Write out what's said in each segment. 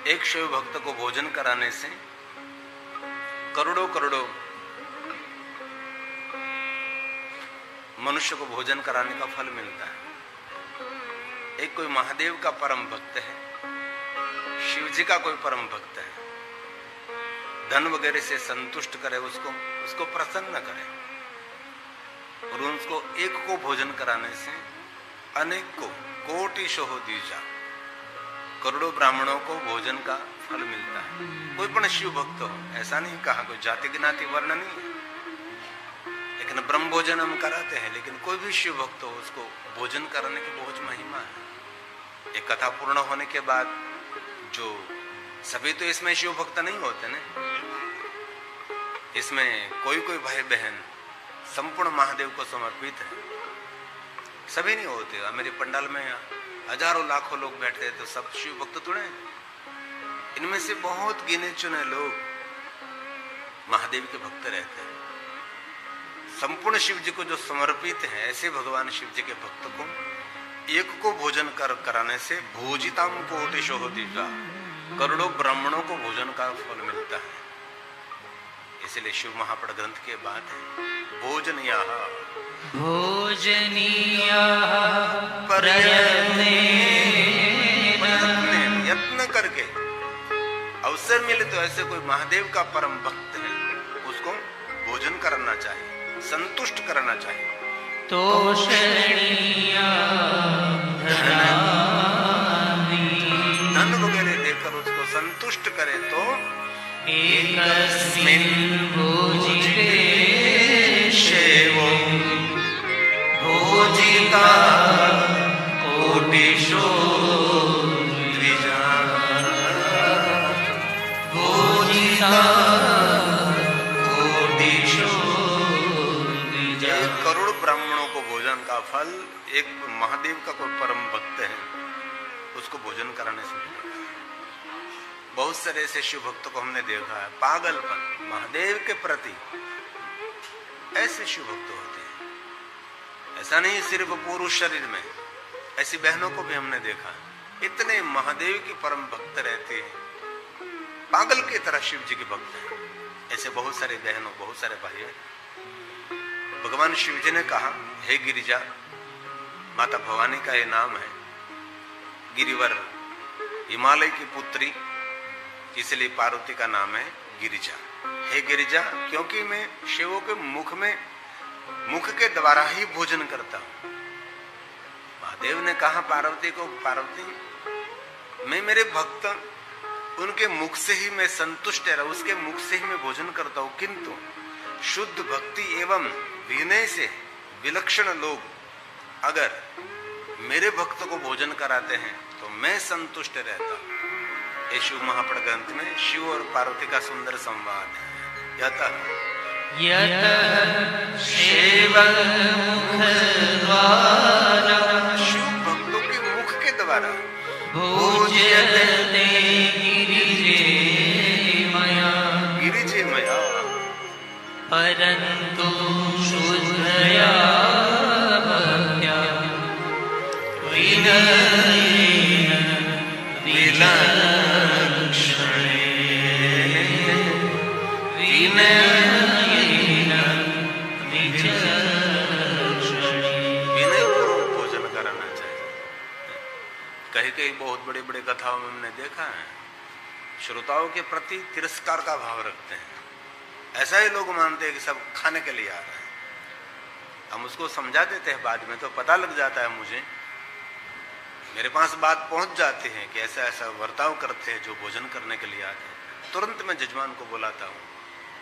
एक शिव भक्त को भोजन कराने से करोड़ों करोड़ों मनुष्य को भोजन कराने का फल मिलता है। एक कोई महादेव का परम भक्त है, शिव जी का कोई परम भक्त है, धन वगैरह से संतुष्ट करे, उसको प्रसन्न करे, और उसको एक को भोजन कराने से अनेक को कोटि शोह दीजा, करोड़ों ब्राह्मणों को भोजन का फल मिलता है। कोई पण शिव भक्त हो, ऐसा नहीं कहा, कोई जाति ज्ञाति वर्ण नहीं है, लेकिन ब्रह्म भोजन हम कराते हैं। लेकिन कोई भी शिव भक्त हो, उसको भोजन कराने की बहुत महिमा है। एक कथा पूर्ण होने के बाद जो सभी तो इसमें शिव भक्त नहीं होते ना, इसमें कोई कोई भाई बहन संपूर्ण महादेव को समर्पित है, सभी नहीं होते। मेरे पंडाल में हजारों लाखों लोग बैठे तो सब शिव भक्त थोड़े, इनमें से बहुत गिने चुने लोग महादेव के भक्त रहते हैं। संपूर्ण शिव जी को जो समर्पित है, ऐसे भगवान शिव जी के भक्त को एक को भोजन कराने से भोजिताम कोटि शोह दीजा, करोड़ों ब्राह्मणों को भोजन का फल मिलता है। इसलिए शिव महापड़ ग्रंथ के बाद है भोजनीया यत्न करके अवसर मिले तो ऐसे कोई महादेव का परम भक्त है, उसको भोजन करना चाहिए, संतुष्ट करना चाहिए। तो धन वगैरह देकर उसको संतुष्ट करे तो एकस्मिन् भोजिते शेवो भोजिता कोटिशो द्विजा, भोजिता कोटिशो द्विजा। करोड़ ब्राह्मणों को भोजन का फल एक महादेव का कोई परम भक्त है, उसको भोजन कराने से मिलेगा। बहुत सारे ऐसे शिव भक्तों को हमने देखा है, पागलपन महादेव के प्रति ऐसे शिव भक्त होते हैं। ऐसा नहीं सिर्फ पुरुष शरीर में, ऐसी बहनों को भी हमने देखा, इतने महादेव की परम भक्त रहते हैं, पागल की तरह शिव जी के भक्त हैं। ऐसे बहुत सारे बहनों, बहुत सारे भाई हैं। भगवान शिव जी ने कहा, हे गिरिजा, माता भवानी का ये नाम है, गिरिवर हिमालय की पुत्री, इसलिए पार्वती का नाम है गिरिजा। हे गिरिजा, क्योंकि मैं शिवों के मुख के द्वारा ही भोजन करता हूं। महादेव ने कहा पार्वती को, पार्वती मैं मेरे भक्त उनके मुख से ही मैं संतुष्ट रहा, उसके मुख से ही मैं भोजन करता हूं, किंतु शुद्ध भक्ति एवं विनय से विलक्षण लोग अगर मेरे भक्त को भोजन कराते हैं तो मैं संतुष्ट रहता हूं। ये शिव महापड़ ग्रंथ में शिव और पार्वती का सुंदर संवाद है। शिव भक्तों के मुख के द्वारा गिरिजे मया परंतु शुद्धया भक्त्या कई बहुत बड़े बड़े कथाओं में हमने देखा है, श्रोताओं के प्रति तिरस्कार का भाव रखते हैं। ऐसा ही लोग मानते हैं कि सब खाने के लिए आ रहे हैं। हम उसको समझा देते हैं, बाद में तो पता लग जाता है, मुझे मेरे पास बात पहुंच जाती है कि ऐसा ऐसा वर्ताव करते हैं जो भोजन करने के लिए आते हैं। तुरंत मैं जजमान को बुलाता हूँ,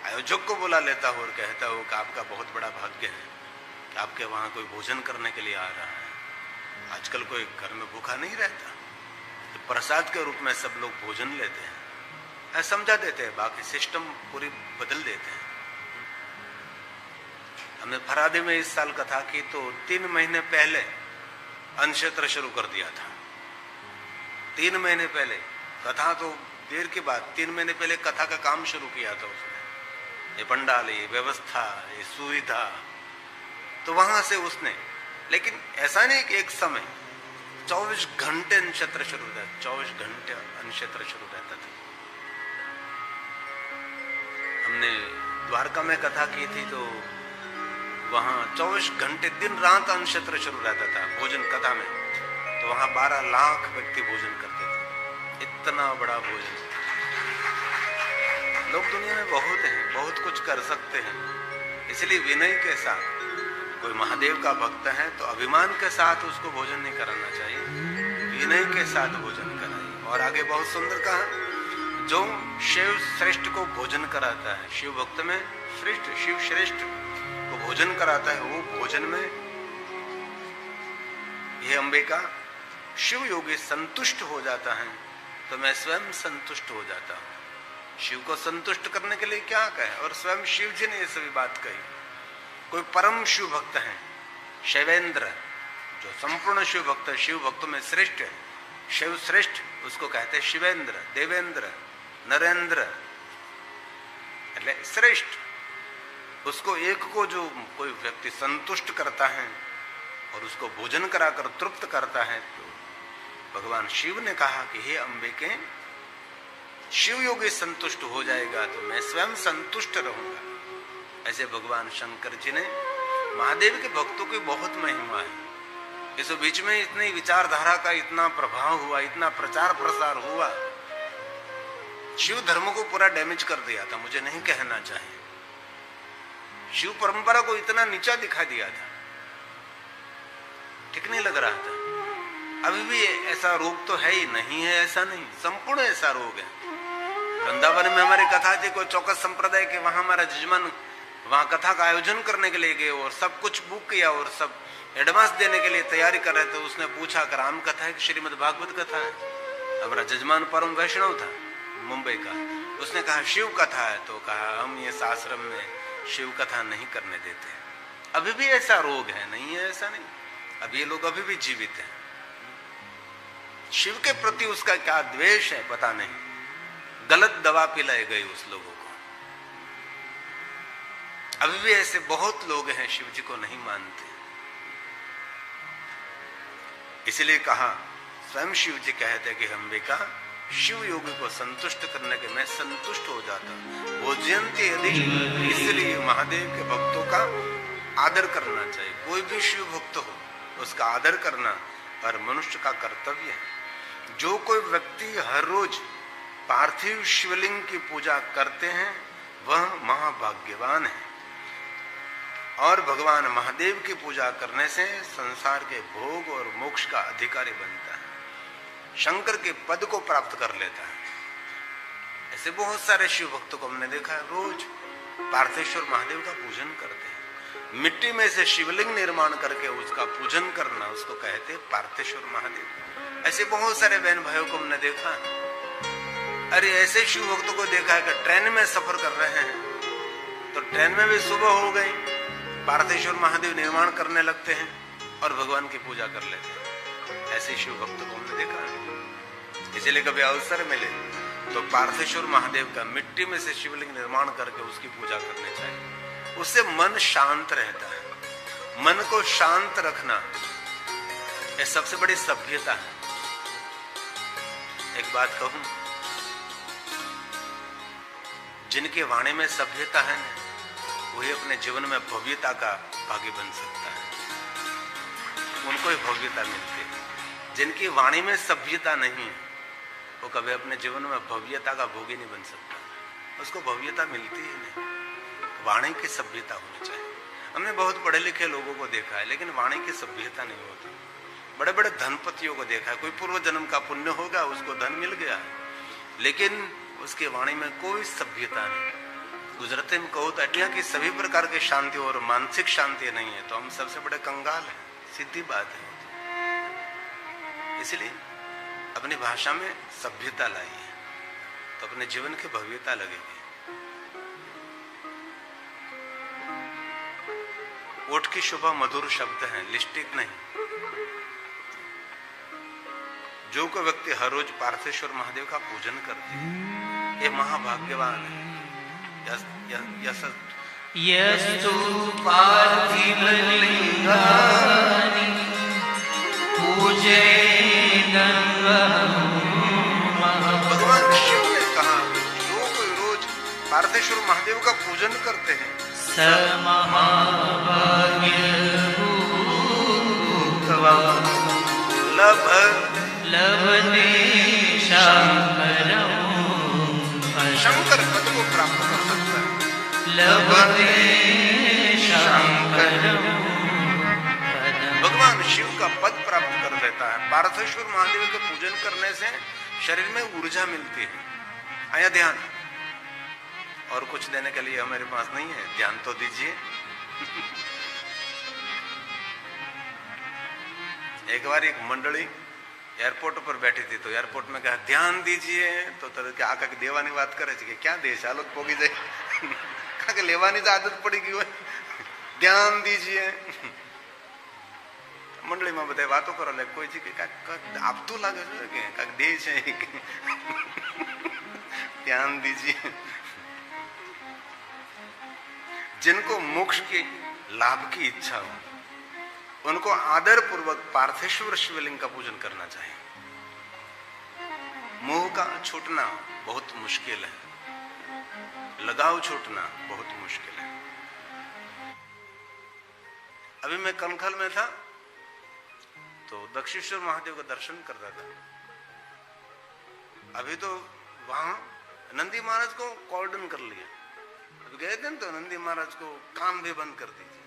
आयोजक को बुला लेता हूँ और कहता हूँ कि आपका बहुत बड़ा भाग्य है कि आपके वहाँ कोई भोजन करने के लिए आ रहा है। आजकल कोई घर में भूखा नहीं रहता, तो प्रसाद के रूप में सब लोग भोजन लेते हैं, समझा देते हैं, बाकी सिस्टम पूरी बदल देते हैं। हमने फरादे में इस साल कथा की तो 3 महीने पहले अनक्षत्र शुरू कर दिया था। 3 महीने पहले कथा, तो देर के बाद 3 महीने पहले कथा का काम शुरू किया था उसने। ये पंडाल, ये व्यवस्था, ये सुविधा, तो वहां से उसने, लेकिन ऐसा नहीं कि एक समय 24 घंटे नक्षत्र शुरू रहता, 24 घंटे नक्षत्र शुरू रहता था। हमने द्वारका में कथा की थी तो वहां 24 घंटे दिन रात नक्षत्र शुरू रहता था भोजन कथा में। तो वहां 12 लाख व्यक्ति भोजन करते थे, इतना बड़ा भोजन। लोग दुनिया में बहुत हैं, बहुत कुछ कर सकते हैं, इसलिए विनय के साथ, कोई महादेव का भक्त है तो अभिमान के साथ उसको भोजन नहीं कराना चाहिए, विनय के साथ भोजन कराइए। और आगे बहुत सुंदर कहा, जो शिव श्रेष्ठ को भोजन कराता है, शिव भक्त में श्रेष्ठ, शिव श्रेष्ठ को भोजन कराता है, वो भोजन में हे अंबिका शिव योगी संतुष्ट हो जाता है तो मैं स्वयं संतुष्ट हो जाता हूं। शिव को संतुष्ट करने के लिए क्या कहे, और स्वयं शिव जी ने ये सभी बात कही। कोई परम शिव भक्त है, शैवेंद्र, जो संपूर्ण शिव भक्त है, शिव भक्तों में श्रेष्ठ है, शिव श्रेष्ठ उसको कहते हैं शिवेंद्र, देवेंद्र, नरेंद्र, એટલે श्रेष्ठ। उसको एक को जो कोई व्यक्ति संतुष्ट करता है और उसको भोजन कराकर तृप्त करता है, तो भगवान शिव ने कहा कि हे अंबिके, शिव योगी संतुष्ट हो जाएगा तो मैं स्वयं संतुष्ट रहूंगा। ऐसे भगवान शंकर जी ने, महादेव के भक्तों की बहुत महिमा है। इस बीच में इतनी विचारधारा का इतना प्रभाव हुआ, इतना प्रचार प्रसार हुआ, शिव धर्म को पूरा डैमेज कर दिया था, मुझे नहीं कहना चाहिए। शिव परंपरा को इतना नीचा दिखा दिया था, ठीक नहीं लग रहा था। अभी भी ऐसा रोग तो है ही नहीं है, ऐसा नहीं, संपूर्ण ऐसा रोग है। वृंदावन में हमारी कथा थी, कोई चौकस संप्रदाय के, वहां हमारा जजमान वहां कथा का आयोजन करने के लिए गए और सब कुछ बुक किया और सब एडवांस देने के लिए तैयारी कर रहे थे। उसने पूछा कि राम कथा है कि श्रीमद् भागवत कथा है। हमारा जजमान परम वैष्णव था मुंबई का, उसने कहा शिव कथा है। तो कहा हम ये आश्रम में शिव कथा नहीं करने देते। अभी भी ऐसा रोग है, नहीं है ऐसा नहीं, अब ये लोग अभी भी जीवित हैं। शिव के प्रति उसका क्या द्वेष है पता नहीं, गलत दवा पिलाई गई उस लोगों को। अभी भी ऐसे बहुत लोग हैं शिव जी को नहीं मानते। इसलिए कहा, स्वयं शिव जी कहते कि अंबिका शिव योगी को संतुष्ट करने के मैं संतुष्ट हो जाता हूं। भोजयंती यदि, इसलिए महादेव के भक्तों का आदर करना चाहिए। कोई भी शिव भक्त हो उसका आदर करना और मनुष्य का कर्तव्य है। जो कोई व्यक्ति हर रोज पार्थिव शिवलिंग की पूजा करते हैं वह महाभाग्यवान है और भगवान महादेव की पूजा करने से संसार के भोग और मोक्ष का अधिकारी बनता है, शंकर के पद को प्राप्त कर लेता है। ऐसे बहुत सारे शिव भक्तों को हमने देखा है, रोज पार्थेश्वर महादेव का पूजन करते हैं। मिट्टी में से शिवलिंग निर्माण करके उसका पूजन करना, उसको कहते हैं पार्थेश्वर महादेव। ऐसे बहुत सारे बहन भाइयों को हमने देखा। अरे ऐसे शिव भक्तों को देखा है कि ट्रेन में सफर कर रहे हैं तो ट्रेन में भी सुबह हो गई, पार्थेश्वर महादेव निर्माण करने लगते हैं और भगवान की पूजा कर लेते हैं। ऐसे शिव भक्तों को हमने देखा है। इसलिए कभी अवसर मिले तो पार्थेश्वर महादेव का मिट्टी में से शिवलिंग निर्माण करके उसकी पूजा करनी चाहिए। उससे मन शांत रहता है। मन को शांत रखना ये सबसे बड़ी सभ्यता है। एक बात कहूं, जिनके वाणी में सभ्यता है वही अपने जीवन में भव्यता का भागी बन सकता है, उनको ही भव्यता मिलती है। जिनकी वाणी में सभ्यता नहीं है वो कभी अपने जीवन में भव्यता का भोगी नहीं बन सकता, उसको भव्यता मिलती ही नहीं। वाणी की सभ्यता होनी चाहिए। हमने बहुत पढ़े लिखे लोगों को देखा है लेकिन वाणी की सभ्यता नहीं होती। बड़े बड़े धनपतियों को देखा है, कोई पूर्व जन्म का पुण्य होगा उसको धन मिल गया लेकिन उसके वाणी में कोई सभ्यता नहीं। गुजरते में कहो तो अटिया की सभी प्रकार की शांति और मानसिक शांति नहीं है तो हम सबसे बड़े कंगाल हैं, सीधी बात है। इसलिए अपनी भाषा में सभ्यता लाइए तो अपने जीवन की भव्यता लगेगी। ओठ की शोभा मधुर शब्द है, लिपस्टिक नहीं। जो कोई व्यक्ति हर रोज पार्थेश्वर महादेव का पूजन करते हैं ये महाभाग्यवान है। यस्तु पार्थिव लिंगानि पूजे भगवान शिव ने कहा जो कोई रोज पार्थेश्वर महादेव का पूजन करते हैं लभते शंकर पद को प्राप्त कर सकता है। लभते भगवान शिव का पद प्राप्त कर देता है। पार्थेश्वर महादेव के पूजन करने से शरीर में ऊर्जा मिलती है। आया ध्यान, और कुछ देने के लिए हमारे पास नहीं है, ध्यान तो दीजिए। एक बार एक मंडली एयरपोर्ट पर बैठी थी, तो एयरपोर्ट में कहा ध्यान दीजिए, तो तरह के आका देवानी बात करे कि क्या देश हालत पोगी जाए। कहा कि लेवानी तो आदत पड़ी गई, ध्यान दीजिए। मंडली में बताए बातों करो ले कोई जी आप तो लागे कि देश है ध्यान दीजिए। जिनको मोक्ष के लाभ की इच्छा हो उनको आदर पूर्वक पार्थेश्वर शिवलिंग का पूजन करना चाहिए। मोह का छूटना बहुत मुश्किल है, लगाव छूटना बहुत मुश्किल है। अभी मैं कनखल में था तो दक्षिणेश्वर महादेव का दर्शन करता था। अभी तो वहां नंदी महाराज को कॉर्डन कर लिया। अभी गए थे तो नंदी महाराज को कान भी बंद कर दीजिए।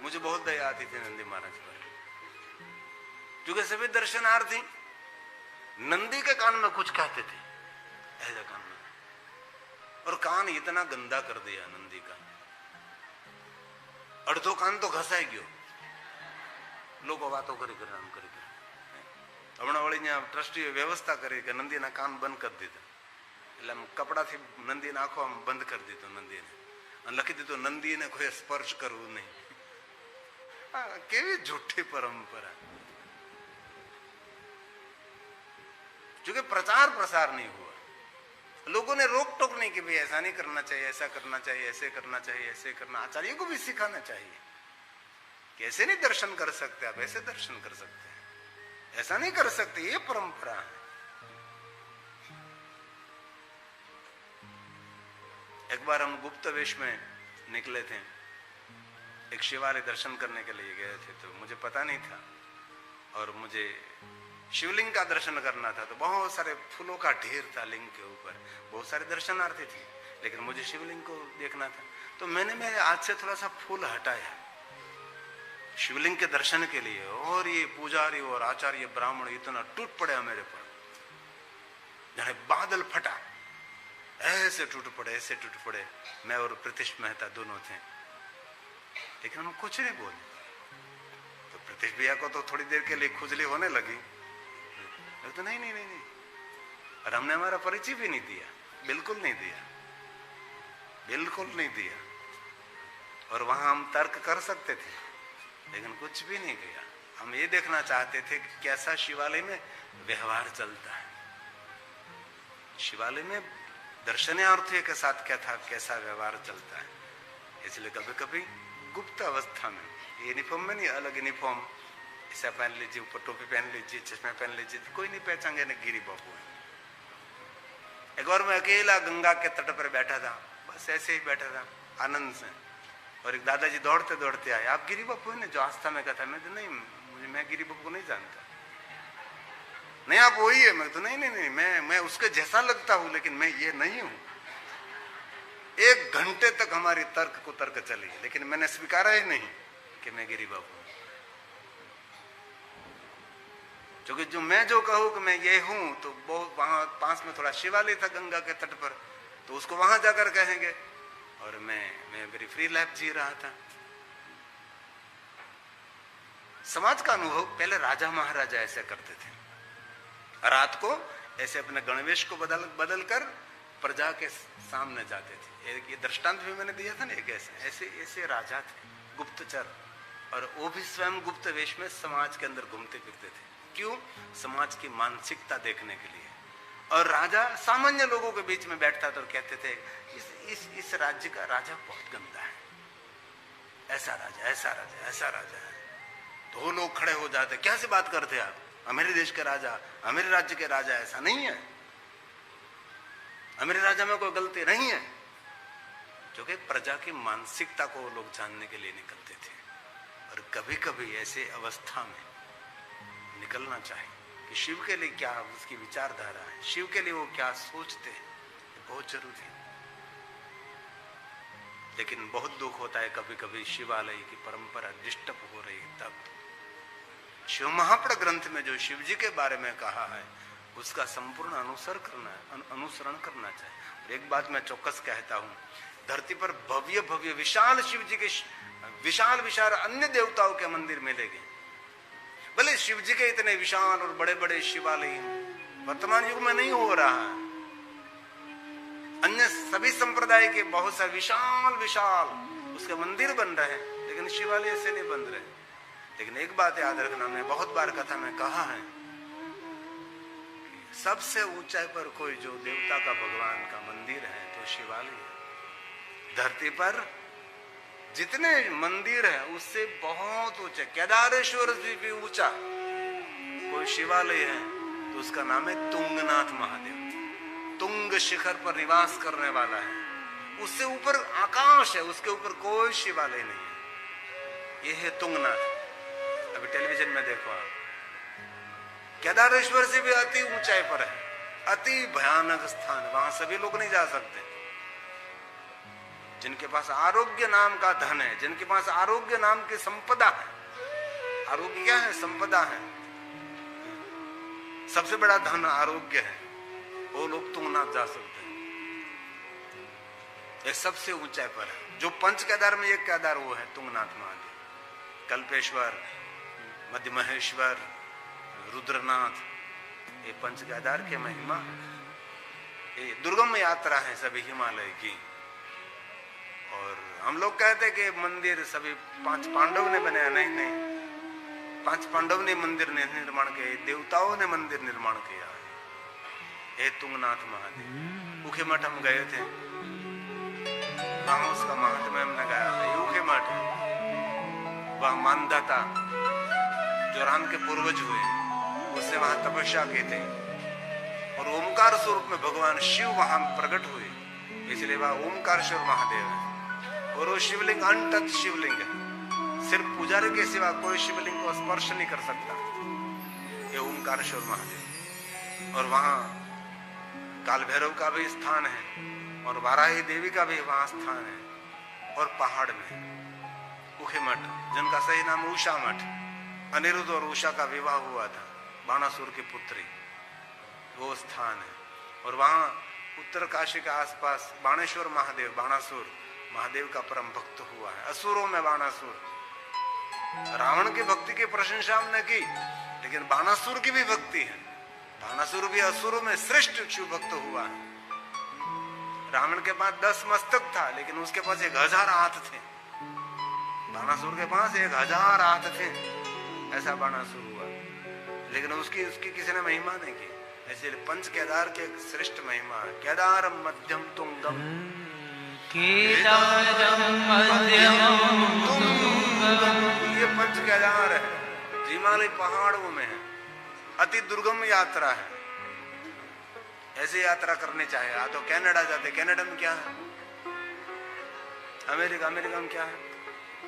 मुझे बहुत दया आती थी नंदी महाराज पर, क्योंकि सभी दर्शनार्थी नंदी के कान में कुछ कहते थे ऐसा कान में, और कान इतना गंदा कर दिया नंदी का, अर्धो कान तो घसाई गयो। लोग वातो करी आम करी हमणा वળી ट्रस्टी व्यवस्था करी कि नंदी ना कान बंद कर दीधा, એટલે કપડા થી નંદી ને આખો આમ બંધ કરી દીધો નંદીને, અને લખી દીધો નંદીને કોઈ સ્પર્શ કરવું નહીં। કેવી झूठी परंपरा, क्योंकि प्रचार प्रसार नहीं हुआ। लोगों ने रोक टोक नहीं कि भाई ऐसा नहीं करना चाहिए, ऐसा करना चाहिए, ऐसे करना चाहिए, ऐसे करना। आचार्यों को भी सिखाना चाहिए कि ऐसे नहीं दर्शन कर सकते आप, ऐसे दर्शन कर सकते हैं, ऐसा नहीं कर सकते, ये परंपरा है। एक बार हम गुप्त वेश में निकले थे, एक शिवालय दर्शन करने के लिए गए थे, तो मुझे पता नहीं था और मुझे शिवलिंग का दर्शन करना था। तो बहुत सारे फूलों का ढेर था लिंग के ऊपर, बहुत सारे दर्शनार्थी थे, लेकिन मुझे शिवलिंग को देखना था। तो मैंने मेरे हाथ से थोड़ा सा फूल हटाया शिवलिंग के दर्शन के लिए, और ये पुजारी और आचार्य ब्राह्मण इतना टूट पड़े मेरे पर, जहां बादल फटा ऐसे टूट पड़े, ऐसे टूट पड़े। मैं और प्रीतिश मेहता दोनों थे, लेकिन हम कुछ नहीं बोले। तो प्रीतिश भैया को तो थोड़ी देर के लिए खुजली होने लगी, तो नहीं नहीं नहीं नहीं, और हमने हमारा परिचय भी नहीं दिया, बिल्कुल नहीं दिया, बिल्कुल नहीं दिया। और वहां हम तर्क कर सकते थे, लेकिन कुछ भी नहीं किया। हम ये देखना चाहते थे कि कैसा शिवालय में व्यवहार चलता है, शिवालय में दर्शनार्थियों के साथ क्या था, कैसा व्यवहार चलता है। इसलिए कभी कभी गुप्त अवस्था में यूनिफॉर्म में नहीं, अलग यूनिफॉर्म ऐसा पहन लीजिए, ऊपर टोपी पहन लीजिए, चश्मा पहन लीजिए, कोई नहीं पहचानेंगे ना गिरी बापू है। एक बार मैं अकेला गंगा के तट पर बैठा था, बस ऐसे ही बैठा था आनंद से, और एक दादाजी दौड़ते दौड़ते आए, आप गिरी बापू है ना जो आस्था में कहा था? मैं तो नहीं, मैं गिरी बापू को नहीं जानता। नहीं आप वही है। मैं तो नहीं नहीं नहीं, मैं उसके जैसा लगता हूं, लेकिन मैं ये नहीं हूं। 1 घंटे तक हमारी तर्क कुतर्क चली, लेकिन मैंने स्वीकारा ही नहीं कि मैं गिरी बापू हूं। क्योंकि जो मैं जो कहूं कि मैं ये हूं, तो बहुत वहां पास में थोड़ा शिवालय था गंगा के तट पर, तो उसको वहां जाकर कहेंगे, और मैं मेरी फ्री लाइफ जी रहा था। समाज का अनुभव, पहले राजा महाराजा ऐसे करते थे, रात को ऐसे अपने गणवेश को बदल कर प्रजा के सामने जाते थे। ये दृष्टांत भी मैंने दिया था ना, एक ऐसे राजा थे, गुप्तचर, और वो भी स्वयं गुप्त वेश में समाज के अंदर घूमते फिरते थे। क्यों? समाज की मानसिकता देखने के लिए। और राजा सामान्य लोगों के बीच में बैठता था और कहते थे इस राज्य का राजा बहुत गंदा है, ऐसा राजा, ऐसा राजा, ऐसा राजा है। तो लोग खड़े हो जाते, क्या से बात करते आप, हमारे देश के राजा, हमारे राज्य के राजा, ऐसा नहीं है, हमारे राजा में कोई गलती नहीं है। क्योंकि प्रजा की मानसिकता को वो लोग जानने के लिए निकलते थे। और कभी कभी ऐसे अवस्था में निकलना चाहिए कि शिव के लिए क्या उसकी विचारधारा है, शिव के लिए वो क्या सोचते हैं, बहुत जरूरी है। लेकिन बहुत दुख होता है कभी कभी शिवालय की परंपरा डिस्टर्ब हो रही है। तब शिव महापड़ ग्रंथ में जो शिव जी के बारे में कहा है उसका संपूर्ण अनुसरण करना चाहिए। और एक बात मैं चौकस कहता हूं, धरती पर भव्य भव्य विशाल शिव जी के विशाल विशाल अन्य देवताओं के मंदिर मिलेंगे, भले शिव जी के इतने विशाल और बड़े बड़े शिवालय वर्तमान युग में नहीं हो रहा है। अन्य सभी संप्रदाय के बहुत सारे विशाल विशाल उसके मंदिर बन रहे हैं, लेकिन शिवालय ऐसे नहीं बन रहे। लेकिन एक बात याद रखना, मैं बहुत बार कथा में कहा है, सबसे ऊंचाई पर कोई जो देवता का भगवान का मंदिर है तो शिवालय है। धरती पर जितने मंदिर है उससे बहुत ऊंचे, केदारेश्वर जी भी ऊंचा कोई शिवालय है तो उसका नाम है तुंगनाथ महादेव। तुंग शिखर पर निवास करने वाला है, उससे ऊपर आकाश है, उसके ऊपर कोई शिवालय नहीं है। ये है तुंगनाथ। अभी टेलीविजन में देखो आप, केदारेश्वर से भी अति ऊंचाई पर है, अति भयानक स्थान, वहां सभी लोग नहीं जा सकते। जिनके पास आरोग्य नाम का धन है, जिनके पास आरोग्य नाम की संपदा है, आरोग्य क्या है, संपदा है, सबसे बड़ा धन आरोग्य है, वो लोग तुंगनाथ जा सकते हैं। ये सबसे ऊंचाई पर है। जो पंच केदार में एक केदार वो है तुंगनाथ महादेव। कल्पेश्वर, मध्य महेश्वर, रुद्रनाथ, ये पंच केदार के महिमा है। ये दुर्गम यात्रा है सभी हिमालय की। और हम लोग कहते हैं कि मंदिर सभी 5 पांडव ने बनाया, नहीं नहीं, 5 पांडव ने मंदिर निर्माण किया, देवताओं ने मंदिर निर्माण किया। हे तुंगनाथ महादेव। ऊखे मठ हम गए थे, वहां उसका महात्म्य हमने गाया था। ऊखे मठ वह मानदाता जो राम के पूर्वज हुए, उससे वहां तपस्या की थी और ओमकार स्वरूप में भगवान शिव वहां प्रकट हुए, इसलिए वह ओमकारेश्वर महादेव है। और वो शिवलिंग अनटच शिवलिंग है, सिर्फ पुजारी के सिवा कोई शिवलिंग को स्पर्श नहीं कर सकता, ये ओमकारेश्वर महादेव। और वहां काल भैरव का भी स्थान है और वाराही देवी का भी वहां स्थान है। और पहाड़ में उखे मठ, जिनका सही नाम उषा मठ, अनिरुद्ध और उषा का विवाह हुआ था, बाणासुर की पुत्री, वो स्थान है। और वहां उत्तर काशी के आसपास बाणेश्वर महादेव, बाणासुर महादेव का परम भक्त हुआ है। असुरों में बाणासुर, रावण की भक्ति की प्रशंसा हमने की, लेकिन बाणासुर की भी भक्ति है। बाणासुर भी असुरों में श्रेष्ठ शिव भक्त हुआ है। रावण के पास 10 मस्तक था, लेकिन उसके पास 1000 हाथ थे। बाणासुर के पास 1000 हाथ थे, ऐसा बाणासुर हुआ, लेकिन उसकी किसी ने महिमा नहीं की। ऐसे पंच केदार के एक श्रेष्ठ महिमा है, केदार मध्यम तुंगम, केदारम मध्यमम तुंगम, ये पंच केदार है, हिमालय पहाड़ों में है, अति दुर्गम यात्रा है। ऐसे यात्रा करनी चाहिए। आ तो कनाडा जाते, कनाडा में क्या है, अमेरिका में क्या है,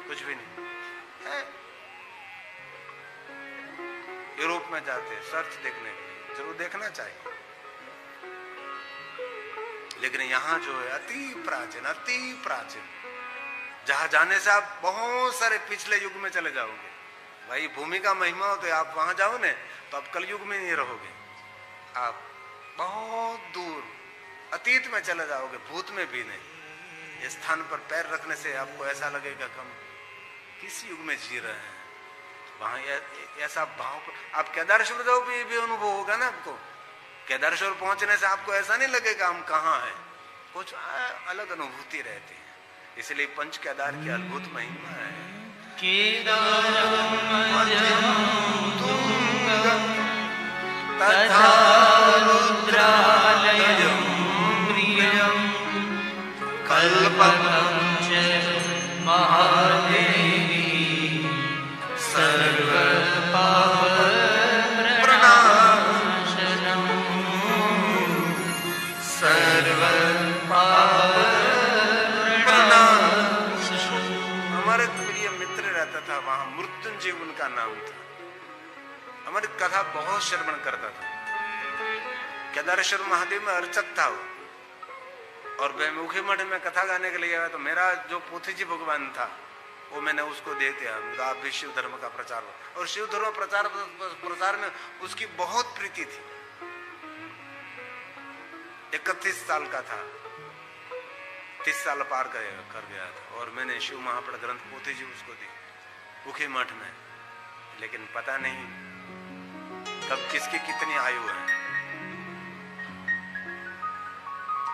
कुछ भी नहीं है। यूरोप में जाते सर्च देखने के लिए, जरूर देखना चाहिए। लेकिन यहाँ जो है अति प्राचीन, जहां जाने से आप बहुत सारे पिछले युग में चले जाओगे। भाई भूमि का महिमा हो तो आप वहां जाओ ने तो आप कल युग में नहीं रहोगे, आप बहुत दूर अतीत में चले जाओगे, भूत में भी नहीं। इस स्थान पर पैर रखने से आपको ऐसा लगेगा कि हम किस युग में जी रहे हैं। वहां ऐसा भाव, आप केदारेश्वर जाओ भी अनुभव होगा ना आपको। केदारेश्वर पहुंचने से आपको ऐसा नहीं लगेगा हम कहाँ हैं, कुछ अलग अनुभूति रहती है। इसलिए पंच केदार की अद्भुत महिमा है। केदारम मध्यमम तुंगम तथा रुद्रालयम प्रियम कल्पकं च महादेवी सर्व सर्व पाप प्रणाश। हमारे प्रिय मित्र रहता था वहां, मृत्युंजय उनका नाम था। हमारी कथा बहुत श्रवण करता था। केदारेश्वर महादेव में अर्चक था वो, और बेमुखी मठ में कथा गाने के लिए आया तो मेरा जो पोथी जी भगवान था वो मैंने उसको दे दिया। आप भी शिव धर्म का प्रचार, और शिव धर्म प्रचार में उसकी बहुत प्रीति थी। 31 साल का था, 30 साल पार कर गया था, और मैंने शिव महापड़ ग्रंथ पोथी जी उसको दी उखे मठ में। लेकिन पता नहीं कब किसकी कितनी आयु है।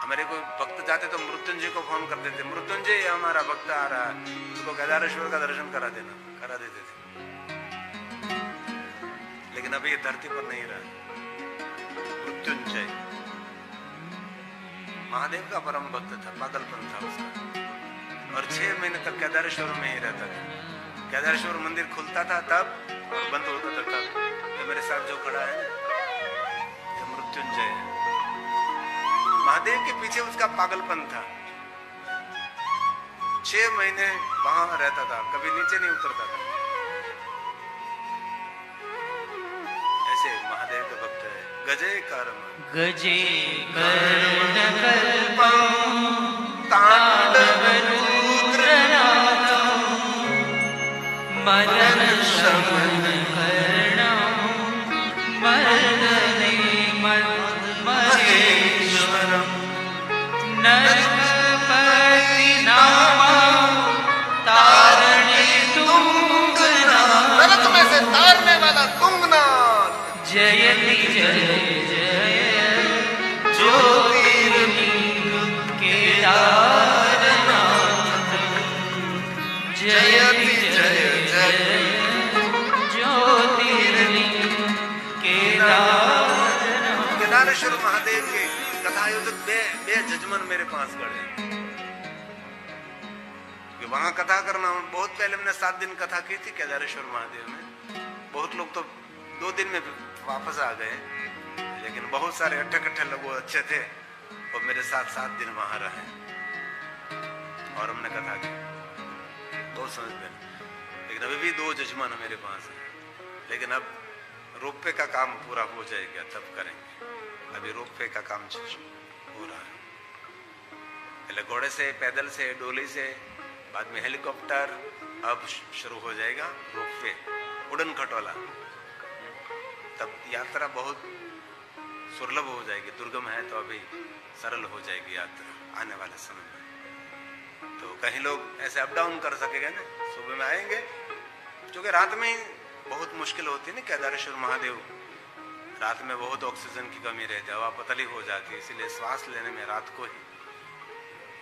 हमारे कोई भक्त जाते तो मृत्युंजय को फोन कर देते, मृत्युंजय ये हमारा भक्त आ रहा है, उसको केदारेश्वर का दर्शन करा देना, करा देते थे। लेकिन अभी ये धरती पर नहीं रहा मृत्युंजय। महादेव का परम भक्त था, पागलपन था उसका, और 6 महीने तक केदारेश्वर में ही रहता था। केदारेश्वर मंदिर खुलता था तब, और बंद होता था तब। ये मेरे साथ जो खड़ा है ये मृत्युंजय है। महादेव के पीछे उसका पागलपन था। 6 महीने वहां रहता था, कभी नीचे नहीं उतरता था। ऐसे महादेव के भक्त है। गजे कर्म गजे कर्ण कल्पम तांडव रुद्रनाथम मदन शमन कर्णम मर्दने महेश्वरम नरपति नामा तारणे तुंगनाथ। नरक में से तारने वाला तुंगनाथ। जयति जय जय ज्योतिर्लिंग केदारनाथ। जयति जय जय ज्योतिर्लिंग केदारनाथ। केदारेश्वर महादेव के कथा आयोजक बे जजमन मेरे पास गए कि वहां कथा करना। बहुत पहले हमने 7 दिन कथा की थी केदारेश्वर महादेव में। बहुत लोग तो 2 दिन में वापस आ गए, लेकिन बहुत सारे अट्ठे लोग वो अच्छे थे और मेरे साथ 7 दिन वहां रहे और हमने कथा की। बहुत समझ में। लेकिन अभी भी 2 जजमान मेरे पास है। लेकिन अब रोपवे का काम पूरा हो जाएगा तब करेंगे। अभी रोपवे का काम हो रहा है। पहले घोड़े से, पैदल से, डोली से, बाद में हेलीकॉप्टर, अब शुरू हो जाएगा रोपवे, उड़न खटोला। तब यात्रा बहुत सुलभ हो जाएगी। दुर्गम है तो अभी सरल हो जाएगी यात्रा आने वाले समय में। तो कहीं लोग ऐसे अप डाउन कर सकेगा ना, सुबह में आएंगे, क्योंकि रात में ही बहुत मुश्किल होती है ना। केदारेश्वर महादेव रात में बहुत ऑक्सीजन की कमी रहती है, हवा पतली हो जाती है, इसलिए श्वास लेने में रात को ही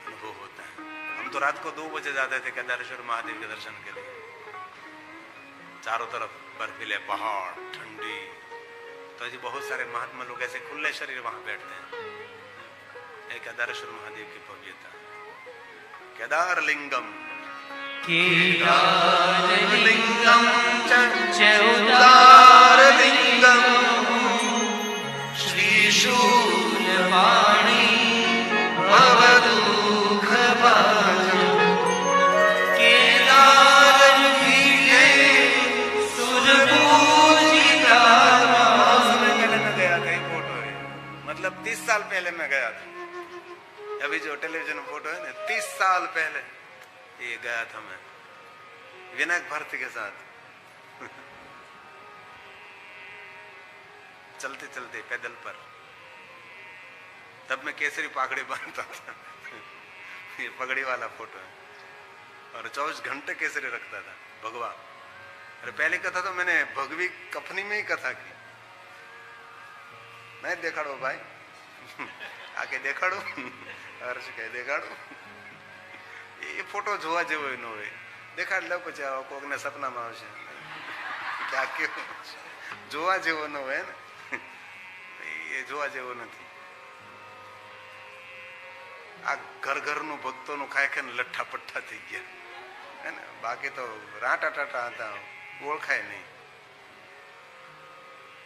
अनुभव होता है। हम तो रात को 2 बजे जाते थे केदारेश्वर महादेव के दर्शन के लिए। चारों तरफ बर्फीले पहाड़, ठंडी, तो जी बहुत सारे महात्मा लोग ऐसे खुले शरीर वहां बैठते हैं। केदारेश्वर महादेव की भव्यता। केदार लिंगम केदारलिंगम चौदारलिंगम श्रीशूलपाणि भवदुःखभाजनम्। केदारपीठे सुरपूजिता। पहले मैं गया था, फोटो है, मतलब 30 साल पहले मैं गया था। अभी जो टेलीविजन फोटो है ना, 30 साल पहले ये गया था मैं विनायक भारती के साथ। चलते चलते पैदल पर। तब मैं केसरी पागड़ी बांधता था। ये पगड़ी वाला फोटो है। और 24 घंटे केसरी रखता था भगवा। अरे पहली कथा तो मैंने भगवी कफनी में ही कथा की। मैं देखाड़ो भाई, आके देखाड़ो, अर्श कह देखाड़ो। ये फोटो જોવા જેવો ન હોય, દેખાડ લો પછી કોકને સપનામાં આવશે કે આ કેવો જોવા જેવો ન હોય ને, એ જોવા જેવો નથી. આ ઘર ઘરનું ભક્તોનું ખાઈ ખાઈને લઠ્ઠા પઠ્ઠા થઈ ગયા હે ને. બાકી તો રાટા ટાટા હતા, ઓળખાય નહીં.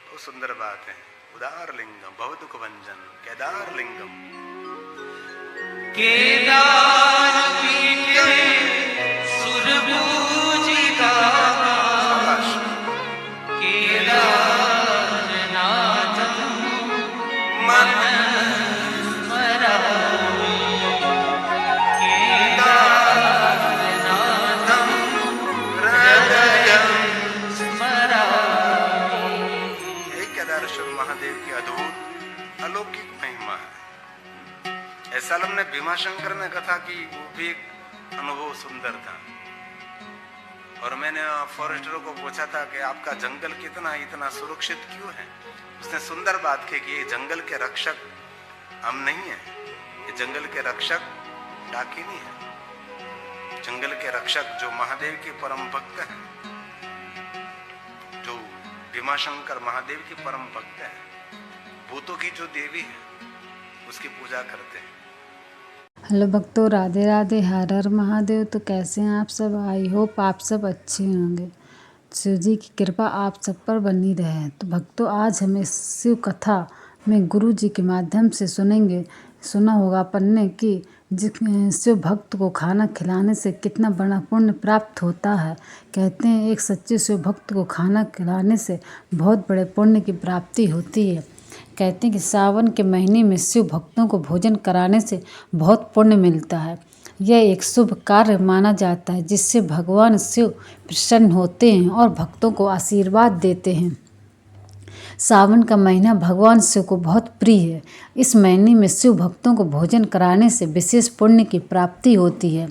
બહુ સુંદર बात है. उदार लिंगम भवदुख भंजन केदार लिंगम केदार पीठे सुरपूजिता केदारनाथं मन स्मरामि केदारनाथं हृदयं स्मरामि। यही केदारेश्वर महादेव की अद्भुत अलौकिक महिमा है। ऐसा हमने भीमाशंकर ने कथा की, वो भी एक अनुभव सुंदर था। और मैंने फॉरेस्टरों को पूछा था कि आपका जंगल कितना इतना सुरक्षित क्यों है। उसने सुंदर बात की कि ये जंगल के रक्षक हम नहीं है, ये जंगल के रक्षक डाकिनी है। जंगल के रक्षक जो महादेव के परम भक्त हैं, जो भीमाशंकर महादेव की परम भक्त हैं, भूतों की जो देवी है उसकी पूजा करते हैं। हेलो भक्तों, राधे राधे, हर हर महादेव। तो कैसे हैं आप सब? आई होप आप सब अच्छे होंगे। शिव जी की कृपा आप सब पर बनी रहे। तो भक्तों, आज हमें शिव कथा में गुरु जी के माध्यम से सुनेंगे। सुना होगा अपन ने कि शिव भक्त को खाना खिलाने से कितना बड़ा पुण्य प्राप्त होता है। कहते हैं एक सच्चे शिव भक्त को खाना खिलाने से बहुत बड़े पुण्य की प्राप्ति होती है। कहते हैं कि सावन के महीने में शिव भक्तों को भोजन कराने से बहुत पुण्य मिलता है। यह एक शुभ कार्य माना जाता है जिससे भगवान शिव प्रसन्न होते हैं और भक्तों को आशीर्वाद देते हैं। सावन का महीना भगवान शिव को बहुत प्रिय है। इस महीने में शिव भक्तों को भोजन कराने से विशेष पुण्य की प्राप्ति होती है।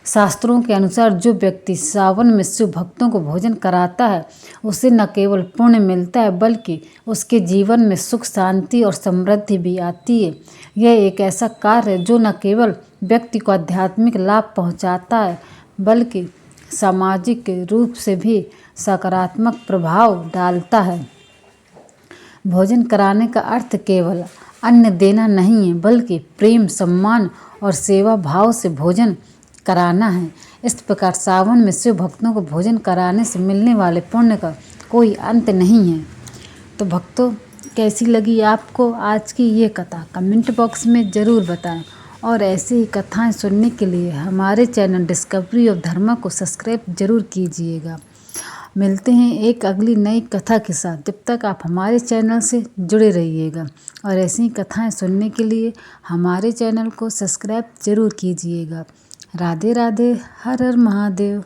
शास्त्रों के अनुसार जो व्यक्ति सावन में शिव भक्तों को भोजन कराता है उसे न केवल पुण्य मिलता है बल्कि उसके जीवन में सुख, शांति और समृद्धि भी आती है। यह एक ऐसा कार्य है जो न केवल व्यक्ति को आध्यात्मिक लाभ पहुंचाता है बल्कि सामाजिक रूप से भी सकारात्मक प्रभाव डालता है। भोजन कराने का अर्थ केवल अन्न देना नहीं है बल्कि प्रेम, सम्मान और सेवा भाव से भोजन कराना है। इस प्रकार सावन में शिव भक्तों को भोजन कराने से मिलने वाले पुण्य का कोई अंत नहीं है। तो भक्तों, कैसी लगी आपको आज की ये कथा? कमेंट बॉक्स में ज़रूर बताएं और ऐसी ही कथाएं सुनने के लिए हमारे चैनल डिस्कवरी ऑफ धर्मा को सब्सक्राइब जरूर कीजिएगा। मिलते हैं एक अगली नई कथा के साथ। जब तक आप हमारे चैनल से जुड़े रहिएगा और ऐसी ही कथाएं सुनने के लिए हमारे चैनल को सब्सक्राइब जरूर कीजिएगा। राधे राधे, हर हर महादेव।